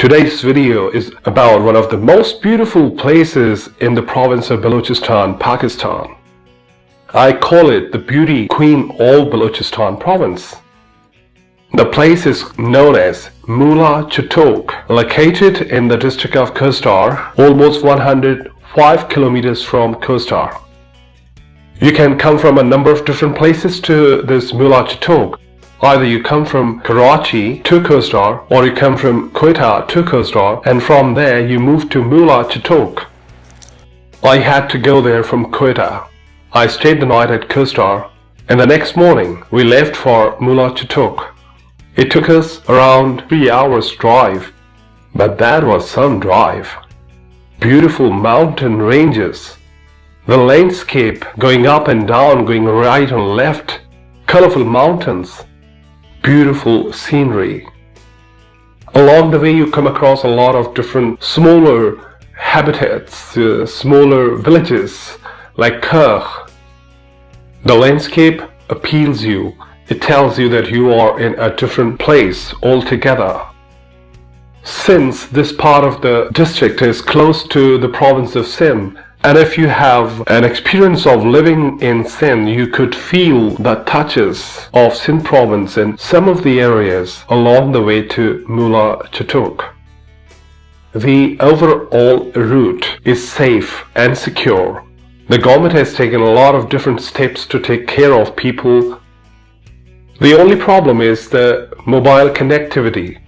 Today's video is about one of the most beautiful places in the province of Balochistan, Pakistan. I call it the beauty queen of Balochistan province. The place is known as Mula, Chutok, located in the district of Khuzdar, almost 105 kilometers from Khuzdar. You can come from a number of different places to this Mula Chutok. Either you come from Karachi to Khuzdar or you come from Quetta to Khuzdar, and from there you move to Mula Chutok. I had to go there from Quetta. I stayed the night at Khuzdar and the next morning we left for Mula Chutok. It took us around 3 hours drive, but that was some drive. Beautiful mountain ranges, the landscape going up and down, going right and left, colorful mountains, beautiful scenery. Along the way you come across a lot of different smaller habitats, smaller villages like Kurh. The landscape appeals you. It tells you that you are in a different place altogether. Since this part of the district is close to the province of Sindh, and if you have an experience of living in Sindh, you could feel the touches of Sindh province in some of the areas along the way to Mula Chutok. The overall route is safe and secure. The government has taken a lot of different steps to take care of people. The only problem is the mobile connectivity.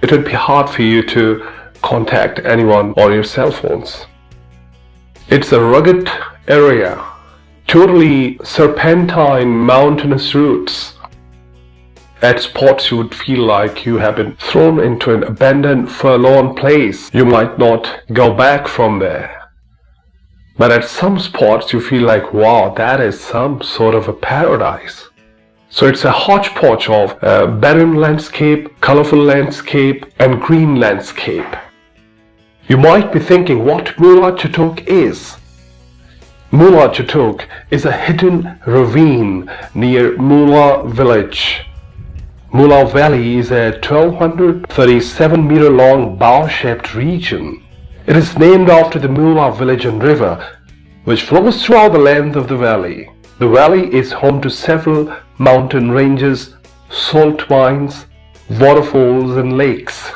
It would be hard for you to contact anyone on your cell phones. It's a rugged area, totally serpentine mountainous routes. At spots you would feel like you have been thrown into an abandoned, forlorn place. You might not go back from there. But at some spots you feel like, wow, that is some sort of a paradise. So it's a hodgepodge of barren landscape, colorful landscape, and green landscape. You might be thinking what Mula Chutok is. Mula Chutok is a hidden ravine near Mula village. Mula Valley is a 1237-meter long bowl-shaped region. It is named after the Mula village and river, which flows throughout the length of the valley. The valley is home to several mountain ranges, salt mines, waterfalls and lakes.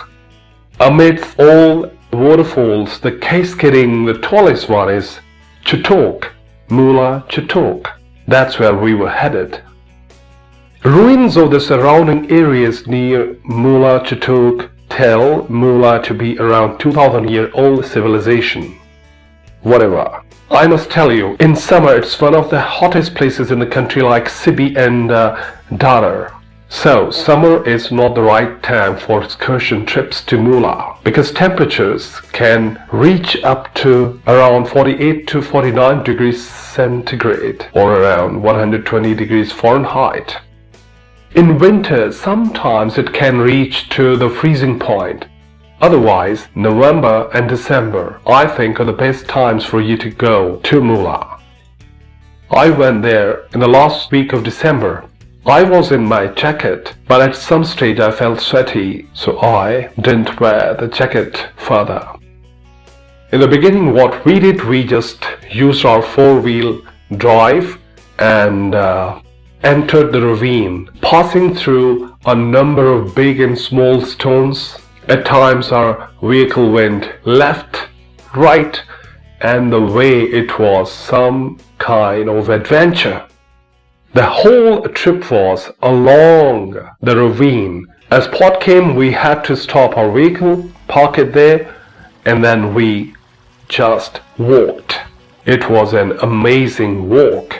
Amidst all waterfalls, the cascading, the tallest one is Chutok, Mula Chutok. That's where we were headed. Ruins of the surrounding areas near Mula Chutok tell Mula to be around 2000-year-old civilization. Whatever. I must tell you, in summer it's one of the hottest places in the country, like Sibi and Dadar. So, summer is not the right time for excursion trips to Mula because temperatures can reach up to around 48 to 49 degrees centigrade or around 120 degrees Fahrenheit. In winter, sometimes it can reach to the freezing point. Otherwise, November and December, I think, are the best times for you to go to Mula. I went there in the last week of December. I was in my jacket, but at some stage I felt sweaty, so I didn't wear the jacket further. In the beginning, what we did, we just used our four-wheel drive and entered the ravine, passing through a number of big and small stones. At times our vehicle went left, right, and the way it was some kind of adventure. The whole trip was along the ravine. As spot came, we had to stop our vehicle, park it there, and then we just walked. It was an amazing walk.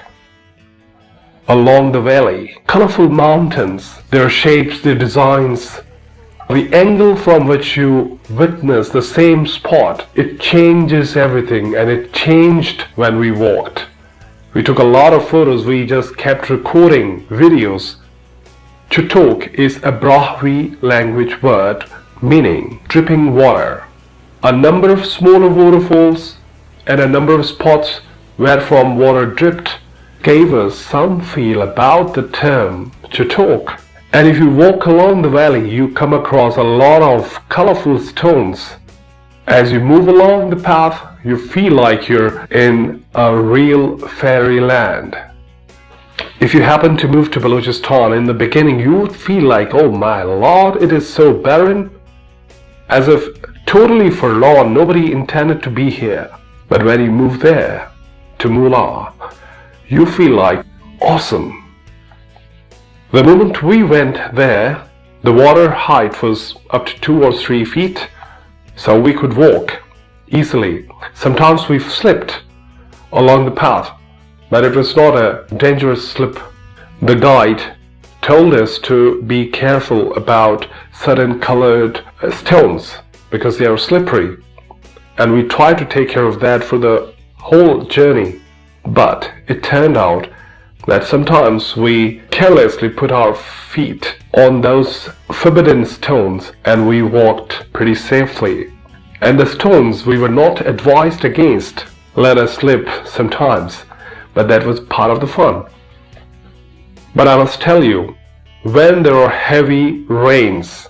Along the valley, colorful mountains, their shapes, their designs, the angle from which you witness the same spot, it changes everything, and it changed when we walked. We took a lot of photos, we just kept recording videos. Chutok is a Brahmi language word meaning dripping water. A number of smaller waterfalls and a number of spots where from water dripped gave us some feel about the term Chutok And if you walk along the valley, you come across a lot of colorful stones. As you move along the path, you feel like you're in a real fairyland. If you happen to move to Balochistan, in the beginning you would feel like, oh my lord, it is so barren, as if totally forlorn, nobody intended to be here. But when you move there, to Mula, you feel like awesome. The moment we went there, the water height was up to 2 or 3 feet, so we could walk easily. Sometimes we've slipped along the path, but it was not a dangerous slip. The guide told us to be careful about certain colored stones because they are slippery, and we tried to take care of that for the whole journey. But it turned out that sometimes we carelessly put our feet on those forbidden stones and we walked pretty safely. And the stones we were not advised against let us slip sometimes, but that was part of the fun. But I must tell you, when there are heavy rains,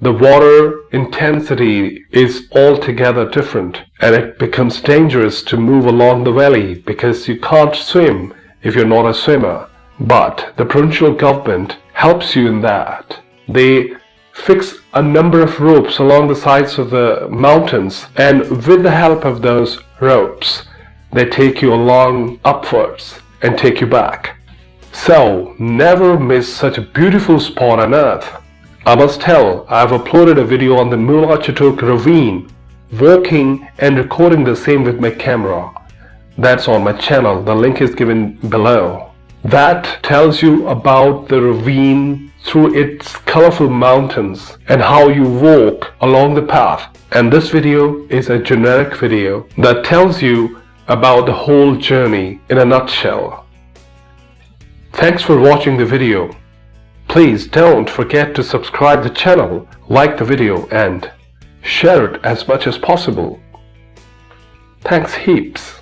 the water intensity is altogether different, and it becomes dangerous to move along the valley because you can't swim if you're not a swimmer. But the provincial government helps you in that. They fix a number of ropes along the sides of the mountains, and with the help of those ropes, they take you along upwards and take you back. So never miss such a beautiful spot on earth. I must tell, I've uploaded a video on the Mula ravine, walking and recording the same with my camera. That's on my channel, the link is given below. That tells you about the ravine through its colorful mountains and how you walk along the path. And this video is a generic video that tells you about the whole journey in a nutshell. Thanks for watching the video. Please don't forget to subscribe the channel, like the video and share it as much as possible. Thanks heaps.